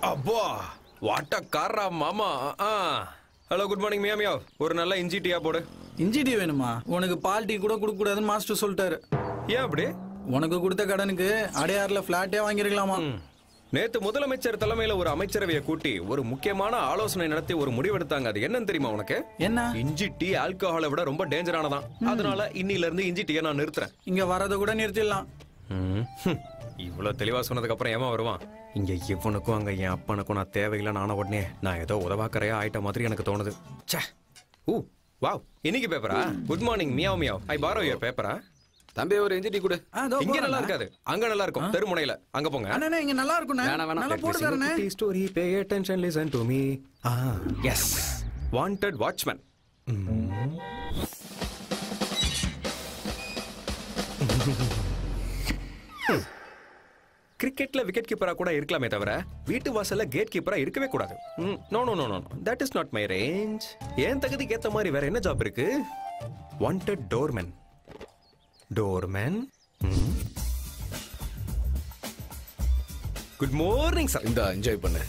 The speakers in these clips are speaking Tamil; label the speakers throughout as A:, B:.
A: அப்பா வாட்ட காரா மாமா. ஹலோ குட் மார்னிங் மியா. ஒரு நல்ல இஞ்சி டீயா போடு.
B: இஞ்சி டீ வேணுமா? உனக்கு பால் டீ கூட கொடுக்க கூடாதுன்னு மாஸ்டர் சொல்லிட்டாரு.
A: ஏன் அப்படி?
B: உனக்கு கொடுத்த கடனுக்கு அடையாறுல பிளாட்டே வாங்கிருக்கலாமா?
A: நேத்து முதலமைச்சர் தலைமையில ஒரு அமைச்சரவையை கூட்டி ஒரு முக்கியமான ஆலோசனை நடத்தி ஒரு முடிவெடுத்தாங்க. அது என்னன்னு தெரியுமா உனக்கு?
B: என்ன?
A: இஞ்சி டீ ஆல்கஹாலை விட ரொம்ப டேஞ்சரானதான். அதனால இன்னில இருந்து இஞ்சி டீயை நான் நிறுத்துறேன்.
B: இங்க வரத கூட நிறுத்திடலாம்.
A: இவ்வளவு தெளிவா சொன்னதுக்கு அப்புறம் ஏமா வருவான்? இங்க இவனுக்கும் அங்க என் அப்பனுக்கும் நான் தேவையில்லை. நான உடனே நான் ஏதோ உதவாக்கறையா ஆயிட்ட மாதிரி எனக்கு தோணுது. வாவ், இன்னைக்கு பேப்பரா? Good morning meow. I borrow your பேப்பரா?
C: தம்பி ஒரு இஞ்சி டீ கொடு.
A: இங்க நல்லா இருக்காது, அங்க நல்லா இருக்கும். தெருமுனையில அங்க போங்க.
B: அண்ணே இங்க நல்லா இருக்கும். நல்லா போடு தரனே.
A: Story pay attention listen to me. Yes, wanted watchman. கிரிக்கெட்ல விக்கெட் கீப்பரா கூட இருக்கலாமே தவிர வீட்டு வாசல்ல கேட் கீப்பரா இருக்கவே கூடாது. No no no no, that is not my range. ஏன் தகுதிக்கு ஏத்த மாதிரி வேற என்ன ஜாப் இருக்கு? Wanted doorman. Doorman. Good morning sir.
C: இந்த என்ஜாய் பண்ணு.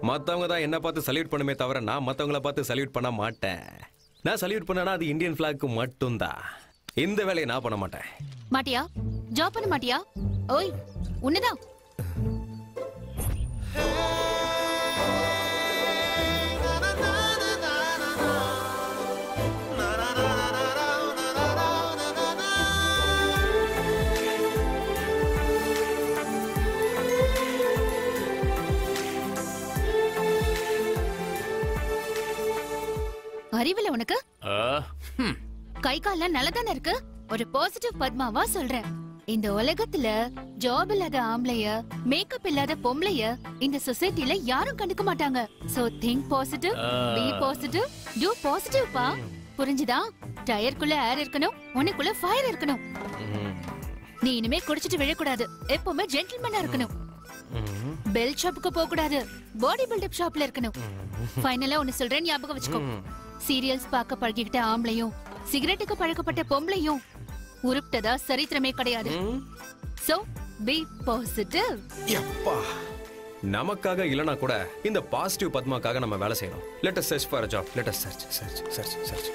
A: மத்தவங்க தான் என்ன பார்த்து சல்யூட் பண்ணுமே தவிர நான் மத்தவங்கள பார்த்து சல்யூட் பண்ண மாட்டேன். நான் சல்யூட் பண்ணனா அது இந்தியன் பிளாக்கு மட்டும்தான். இந்த வேலையை நான் பண்ண மாட்டேன்.
D: மாட்டியா? ஜாப் பண்ண மாட்டியா? ஓய் உன்னதான். அறிவில்லை உனக்கு? கை கால நல்லதானே இருக்கு. ஒரு பாசிட்டிவ் பத்மாவா சொல்றேன். இந்த உலகத்துல ஜாப் இல்லாத ஆம்பளைய, மேக்கப் இல்லாத பொம்பளைய இந்த சொசைட்டில யாரும் கண்டுக்க மாட்டாங்க. So think positive, be positive, do positive பா. புரிஞ்சுதா? டயருக்குள்ள ஏர் இருக்கணும், உனக்குள்ள ஃபயர் இருக்கணும். நீ இனிமே குடிச்சிட்டு விழக்கூடாது. எப்பவுமே ஜென்டில்மேனா இருக்கணும். பெல் ஷாப்புக்கு போக கூடாது, பாடி பில்டப் ஷாப்ல இருக்கணும். ஃபைனலா ஒன்னு சொல்றேன், ஞாபகம் வச்சுக்கோ. சீரியல்ஸ் பார்க்க பழகிக்கிட்ட ஆம்பளையும் சிகரெட்டுக்கு பழக்கப்பட்ட பொம்பளையும் உருப்டதா சரித்திரமே கிடையாது. So be positive.
A: யப்பா, நமக்காக இல்லனா கூட இந்த பாசிட்டிவ் பத்மாக்காக நம்ம வேலை செய்யணும். Let us search for a job. Let us search.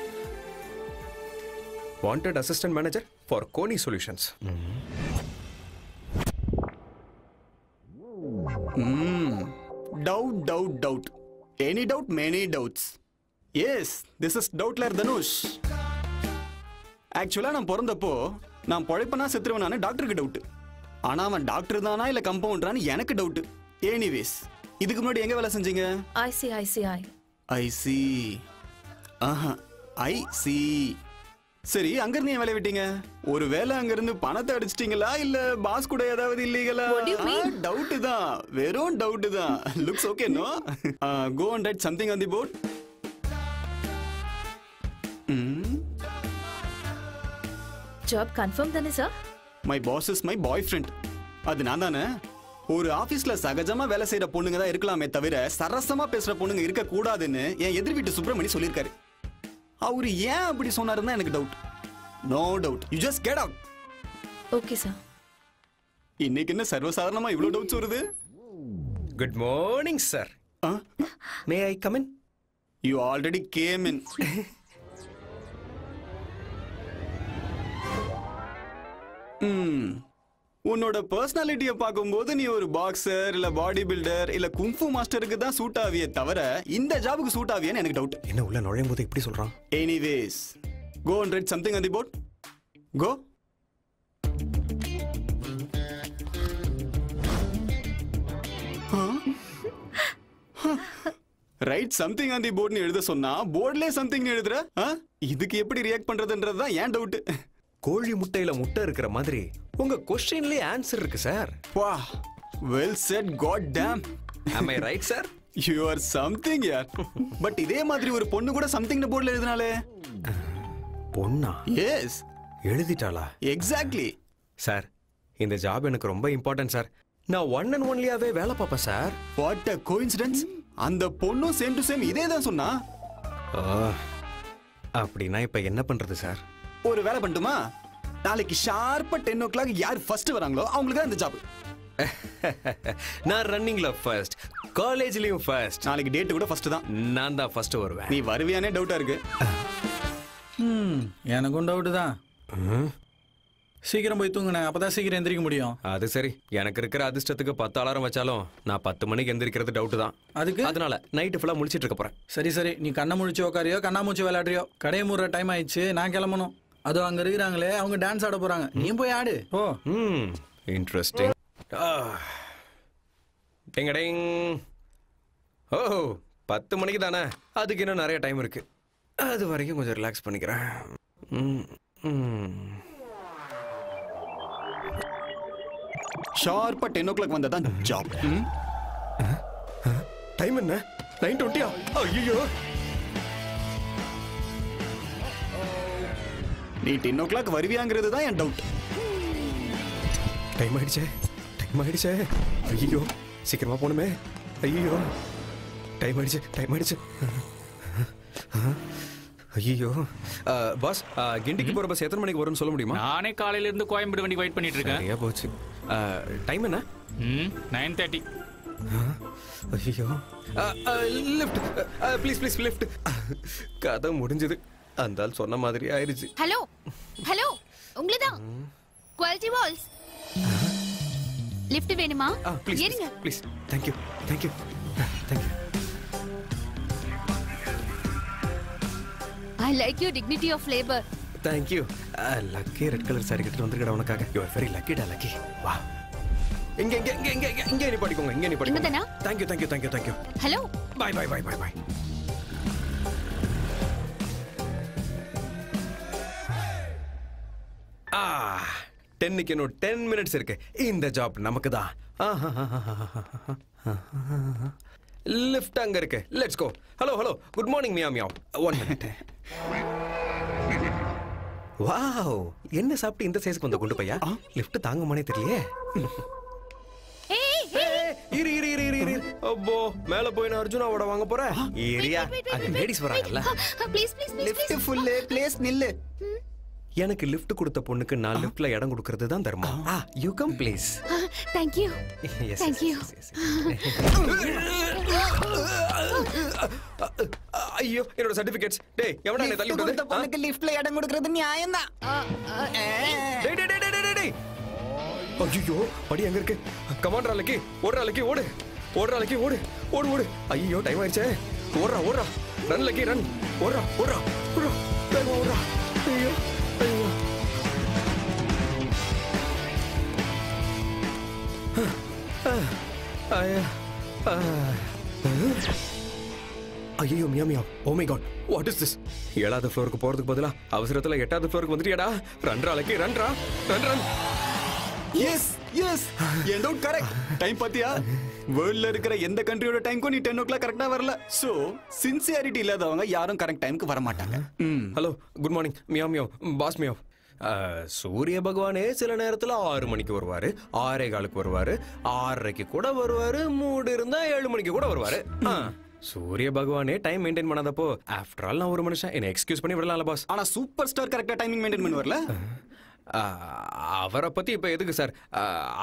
A: Wanted assistant manager for Koni Solutions.
E: Doubt. Any doubt, many doubts. Yes, this is Doubtler Dhanush. ஆக்சுவலா நான் பிறந்தப்போ நான் பொழைப்பனா செத்துருவனானு டாக்டருக்கு டவுட். ஆனா அவன் டாக்டர் தானா இல்ல கம்பவுண்டரானு எனக்கு டவுட். எனிவேஸ், இதுக்கு முன்னாடி எங்க வேலை செஞ்சீங்க? ஐசி. ஐசி. சரி, அங்க இருந்து ஏன் வேலை விட்டீங்க? ஒரு வேலை அங்க இருந்து பணத்தை அடிச்சிட்டீங்களா இல்ல பாஸ் கூட ஏதாவது இல்லீகலா? டவுட் தான், வெறும் டவுட் தான். Looks okay no? Go and write something on the board.
F: Job confirm தானே sir?
E: My boss is my boyfriend. அது நான் தானே. ஒரு ஆபீஸ்ல சகஜமா வேலை செய்யற பொண்ணுங்க தான் இருக்கலாமே தவிர சரசமா பேசுற பொண்ணுங்க இருக்க கூடாதுன்னு என் எதிர் வீட்டு சுப்பிரமணி சொல்லியிருக்காரு. அவரு ஏன் அப்படி சொன்னாருன்னா எனக்கு doubt. No doubt, you just get out.
F: Okay sir.
E: இன்னைக்கு என்ன சர்வசாதாரணமா இவ்வளவு டவுட்ஸ் வருது?
A: Good morning sir. May I come in?
E: You already came in. உன்னோட பர்சனாலிட்டியை பார்க்கும்போது நீ ஒரு பாக்ஸர் இல்ல பாடி பில்டர் இல்ல குங்ஃபு மாஸ்டருக்கு தான் சூட் ஆவியே தவிர இந்த ஜாபுக்கு சூட் ஆவியன்னு எனக்கு டவுட்.
A: என்ன உள்ள நுழையும் போது இப்படி சொல்றான்?
E: Anyways, go and write something on the board. Go. Write something on the போர்ட்னு எழுத சொன்னா போர்ட்லயே சம்திங் எழுதுற. இதுக்கு எப்படி ரியாக்ட் பண்றதுன்றது தான் ஏன் டவுட்.
A: கோழி முட்டையில முட்டை இருக்கிற மாதிரி உங்க क्वेश्चनலயே ஆன்சர் இருக்கு சார்.
E: வா, well set. God damn.
A: am I right sir?
E: you are something yaar. But இதே மாதிரி ஒரு பொண்ணு கூட சம்திங் போர்ட்ல எழுதினாலே.
A: பொண்ணா?
E: எஸ்.
A: எழுதிட்டாளா?
E: எக்ஸாக்ட்லி.
A: சார், இந்த ஜாப் எனக்கு ரொம்ப இம்பார்ட்டன்ட் சார். நான் ஒன் அண்ட் ஒன்லியாவே வேலை பார்ப்பேன் சார்.
E: What a coincidence. அந்த பொண்ணும் சேம் டு சேம் இதே தான் சொன்னா.
A: அப்படின்னா இப்ப என்ன பண்றது சார்?
E: ஒரு வேலை பண்ணட்டுமா? நாளைக்கு ஷார்ப்பா 10 o'clock யார் ஃபர்ஸ்ட் வராங்களோ அவங்களுக்கு தான் இந்த ஜாப்.
A: நான் ரன்னிங்ல ஃபர்ஸ்ட், காலேஜ்லயும் ஃபர்ஸ்ட்.
E: நாளைக்கு டேட் கூட ஃபர்ஸ்ட் தான்.
A: நான் தான் ஃபர்ஸ்ட் வருவேன்.
E: நீ வருவியானே டவுட்டா இருக்கு.
B: எனக்கும் டவுட்டு தான். சீக்கிரம் போய் தூங்குனேன், அப்பதான் சீக்கிரம் எந்திரிக்க முடியும்.
A: அது சரி, எனக்கு இருக்கிற அதிர்ஷ்டத்துக்கு 10 அலாரம் வச்சாலும் நான் 10 மணிக்கு எந்திரிக்கிறது டவுட் தான்.
B: அதுக்கு
A: அதனால நைட்டு ஃபுல்லா முழிச்சிட்டு இருக்க போறேன்.
B: சரி சரி, நீ கண்ணை முழிச்சு உக்காரியோ கண்ணாமூச்சி விளையாடுறியோ, கடையை மூடுற டைம் ஆயிடுச்சு, நான் கிளம்பணும். அதோ அங்க இருக்கிறாங்களே அவங்க டான்ஸ் ஆட போறாங்க, நீ போய் ஆடு. ஓ
A: இன்ட்ரெஸ்டிங். டிங் டிங். ஓ 10 மணிக்கு தானே, அதுக்கு இன்னும் நிறைய டைம் இருக்கு. அது வரைக்கும் கொஞ்சம் ரிலாக்ஸ் பண்ணிக்கிறேன்.
E: ஷார்ப்பா 10 o'clock வந்தா தான் ஜாப்.
A: டைம் என்ன? 9:20. ஐயோ,
E: நீ 10 o'clock வருவியாங்கிறது தான் என் டவுட்.
A: டைம் ஆயிடுச்சே, டைம் ஆயிடுச்சே. ஐயோ, சீக்கிரமா போகணுமே. ஐயோ, டைம் ஆயிடுச்சு, டைம் ஆயிடுச்சு. ஐயோ பாஸ், கிண்டிக்கு போற பஸ் எத்தனை மணிக்கு வரும்னு சொல்ல முடியுமா?
G: நானே காலையில இருந்து கோயம்பேடு வண்டி வெயிட் பண்ணிட்டு இருக்கேன்.
A: சரியா போச்சு. டைம் என்ன?
G: 9:30.
A: ஐயோ, லிஃப்ட் ப்ளீஸ் ப்ளீஸ் லிஃப்ட். கதை முடிஞ்சது. அந்த ஆள் சொன்ன மாதிரி ஆயிடுச்சு.
D: ஹலோ ஹலோ, உங்களுதான் குவாலிட்டி வால்ஸ். லிஃப்ட் வேணுமா?
A: ப்ளீஸ்
D: ஏறுங்க.
A: Please. Thank you thank you thank you.
D: I like your dignity of labor.
A: Thank you. Lucky red colour sari கட்டிட்டு வந்திருக்கடா உனக்காக. You are very lucky டா லக்கி. வா. இங்க இங்க இங்க இங்க இங்க நீ படிக்கோங்க, இங்க நீ படிக்கோங்க.
D: இங்கதானா?
A: Thank you thank you thank you thank you.
D: Hello.
A: Bye bye bye bye bye. Ah, 10க்கு இன்னும் 10 minutes இருக்கு. இந்த ஜாப் நமக்கு தான். லிஃப்ட் அங்க இருக்கு. Let's go. Hello hello, good morning மியா மியா. 1 minute. வாவ், என்ன சாப்பிட்டு இந்த சைஸ்க்கு வந்த குண்டு பையா? லிஃப்ட் தாங்குமானே தெரியலையே. இரு இரு இரு இரு. அப்போ மேல போய் நான் அர்ஜுனாவோட வாங்க போறேன். ஏரியா அங்க லேடிஸ் வராங்கல்ல.
D: Please please please.
E: Lift full place நில்லு.
A: எனக்கு லிஃப்ட் கொடுத்த பொண்ணுக்கு நான் லிஃப்ட்ல இடம் கொடுக்கிறது தான் தர்மம். You come please.
D: Thank you. Thank you.
A: ஐயோ, என்னோட சர்டிபிகேட்ஸ். டேய், எவன்டா என்ன தள்ளி விட்டது?
E: பொண்ணுக்கு லிஃப்ட்ல இடம் கொடுக்கிறது நியாயம் தான்.
A: டேய் டேய் டேய் டேய் டேய். ஐயோ, படி எங்க இருக்கு? கமாண்டரா லக்கி, ஓடுறா லக்கி ஓடு. ஓடுறா லக்கி ஓடு. ஓடு ஓடு. ஐயோ, டைம் ஆயிடுச்சே. ஓடுறா ஓடுறா. Run lucky run. ஓடுறா ஓடுறா. ஓடுறா. வேகமா ஓடுறா. ஐயோ ஐயோ. ஐயோ மியா மியா. Oh my god, what is this? 7வது ஃப்ளோருக்கு போறதுக்கு பதிலா அவசரத்துல 8வது ஃப்ளோருக்கு வந்துட்டியாடா. ரன்ரா லக்கி ரன்ரா. Run run.
E: எஸ் எஸ், என் டவுட் கரெக்ட். டைம் பாத்தியா? வேர்ல்ட்ல இருக்கிற எந்த கண்ட்ரியோட டைம்க்கு நீ 10 o'clock கரெக்ட்டா வரல. சோ சின்சியாரிட்டி இல்லாதவங்க யாரும் கரெக்ட் டைம்க்கு வர மாட்டாங்க.
A: ஹலோ, குட் மார்னிங் மியா மியா. பாஸ் மியா. சூரிய பகவானே சில நேரத்துல 6 மணிக்கு வருவாரு, 6:15 வருவாரு, 6:30 கூட வருவாரு, மூடு இருந்தா 7 மணிக்கு கூட வருவாரு. சூரிய பகவானே டைம் மெயின்டைன் பண்ணாதப்போ ஆஃப்டர் ஆல் நான் ஒரு மனுஷன், என்ன எக்ஸ்கியூஸ் பண்ணி விடலாம்ல பாஸ்.
E: ஆனா சூப்பர் ஸ்டார் கரெக்ட்டா டைமிங் மெயின்டைன் பண்ணுவார்ல.
A: அவரை பத்தி இப்ப எதுக்கு சார்?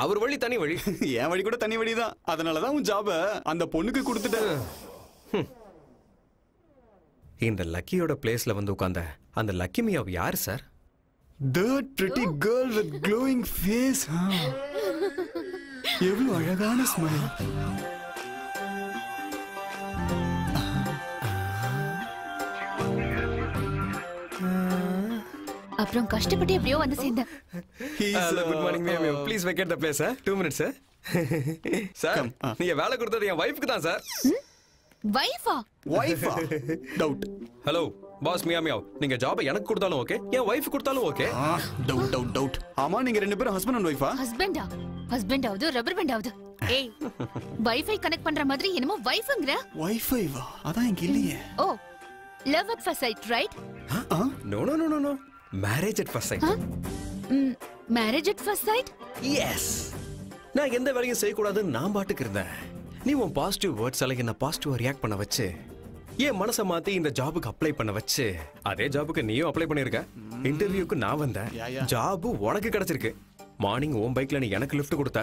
A: அவர் வழி தனி வழி.
E: என் வழி கூட தனி வழிதான். அதனாலதான் உன் ஜாப அந்த பொண்ணுக்கு கொடுத்துட்டேன்.
A: இந்த லக்கியோட பிளேஸ்ல வந்து உட்கார்ந்த அந்த லக்கி மியா யார் sir?
E: That pretty girl with glowing face. எவ்வளவு அழகான ஸ்மைல்.
D: அப்புறம் கஷ்டப்பட்டு எப்படியோ வந்து சேர்ந்தேன்.
A: Hello, good morning ma'am. Please vacate the place, sir. 2 minutes, sir. Sir, நீங்க வேலை கொடுத்தது என் வைஃப்க்கு தான் சார்.
D: வைஃபா?
E: வைஃபா? டவுட்.
A: ஹலோ பாஸ் மியா மியா, நீங்க ஜாபை எனக்கு கொடுத்தாலும் ஓகே, என் வைஃப் கொடுத்தாலும் ஓகே.
E: Doubt doubt doubt. ஆமா, நீங்க ரெண்டு பேரும் ஹஸ்பண்ட் அண்ட் வைஃபா?
D: ஹஸ்பண்டா? ஹஸ்பண்டாவது ரப்பர் பேண்டாவது. ஏய், வைஃபை கனெக்ட் பண்ற மாதிரி என்னமோ வைஃப்ங்கற.
E: வைஃபைவா? அதான் இங்க இல்லையே.
D: Oh, love at first sight, right?
A: No no no no, marriage at first sight.
D: Marriage at first sight?
A: Yes. நான் எந்த வேலையும் செய்யக்கூடாதுன்னு நான் பாட்டுக்கு இருந்தேன். நீ உன் பாசிட்டிவ் வேர்ட்ஸால என்ன பாசிட்டிவா ரியாக்ட் பண்ண வச்சு என் மனசை மாத்தி இந்த ஜாபுக்கு அப்ளை பண்ண வச்சு அதே ஜாபுக்கு நீயும் அப்ளை பண்ணிருக்க. இன்டர்வியூக்கு நான் வந்தேன், ஜாபு உனக்கு கிடைச்சிருக்கு. மார்னிங் உன் பைக்ல நீ எனக்கு லிஃப்ட் கொடுத்த,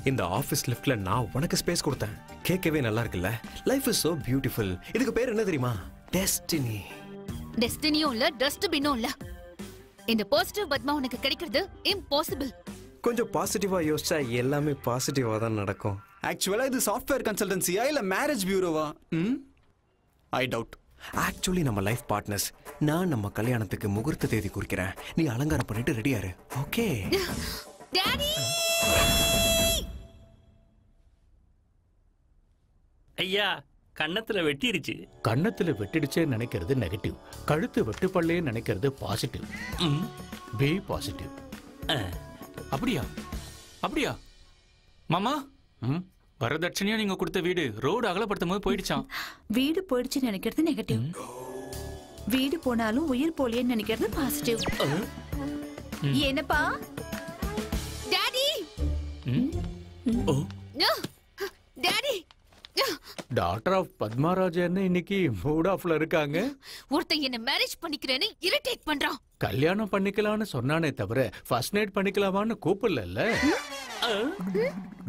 A: இந்த ஆபீஸ் லிஃப்ட்ல நான் உனக்கு ஸ்பேஸ் கொடுத்தேன். கேட்கவே நல்லா இருக்குல்ல? Life is so beautiful. இதுக்கு பேர் என்ன தெரியுமா? டெஸ்டினி.
D: டெஸ்டினியும் இல்ல, டஸ்ட்பினும் இல்ல. இந்த பாசிட்டிவ் பத்மா உனக்கு கிடைக்கிறது இம்பாசிபிள்.
A: கொஞ்சம் பாசிட்டிவா யோசிச்சா எல்லாமே பாசிட்டிவா தான் நடக்கும்.
E: ஆக்சுவலா இது சாஃப்ட்வேர் கன்சல்டன்சியா இல்ல மேரேஜ் பியூரோவா? I doubt.
A: ஆக்சுவலி நம்ம லைஃப் பார்ட்னர்ஸ். நான் நம்ம கல்யாணத்துக்கு முகூர்த்த தேதி குறிக்கிறேன். நீ அலங்காரம் பண்ணிட்டு ரெடியாரு. Okay
D: daddy?
H: ஐயா, கன்னத்துல வெட்டிருச்சு.
I: கன்னத்துல வெட்டிடுச்சே நினைக்கிறது நெகட்டிவ், கழுத்து வெட்டுப்பள்ளே நினைக்கிறது பாசிட்டிவ். Be positive.
G: அப்படியா? அப்படியா மாமா? வரதட்சணையா நீங்க கொடுத்த வீடு ரோடு அகலப்படுத்தும் போது போயிடுச்சான்.
J: வீடு போயிடுச்சு நினைக்கிறது நெகட்டிவ், வீடு போனாலும் உயிர் போலியன்னு நினைக்கிறது பாசிட்டிவ். என்னப்பா
D: டாடி? டாடி,
I: டாக்டர் ஆஃப் பத்மாராஜன் இன்னைக்கு மூட் ஆஃப்ல இருக்காங்க.
D: ஒருத்தன் என்ன மேரேஜ் பண்ணிக்கிறேன்னு இரிட்டேட் பண்றான்.
I: கல்யாணம் பண்ணிக்கலாம்னு சொன்னானே தவிர ஃபர்ஸ்ட் நைட் பண்ணிக்கலாமான்னு கூப்பிடல.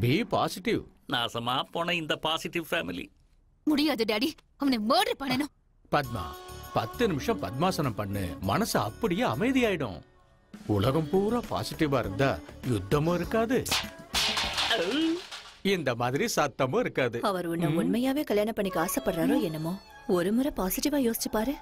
I: Be positive.
H: நாசமா போன இந்த பாசிட்டிவ் ஃபேமிலி.
D: முடியாது டாடி, அவனை மர்டர் பண்ணணும்.
I: பத்மா 10 நிமிஷம் பத்மாசனம் பண்ணு, மனசு அப்படியே அமைதியாயிடும். உலகம் பூரா பாசிட்டிவா இருந்தா யுத்தமும் இருக்காது, இந்த மாதிரி சத்தமும் இருக்காது.
F: அவர் உன்னை உண்மையாவே கல்யாணம் பண்ணிக்க ஆசைப்படுறாரோ என்னமோ. ஒரு முறை பாசிட்டிவா யோசிச்சு பாரு.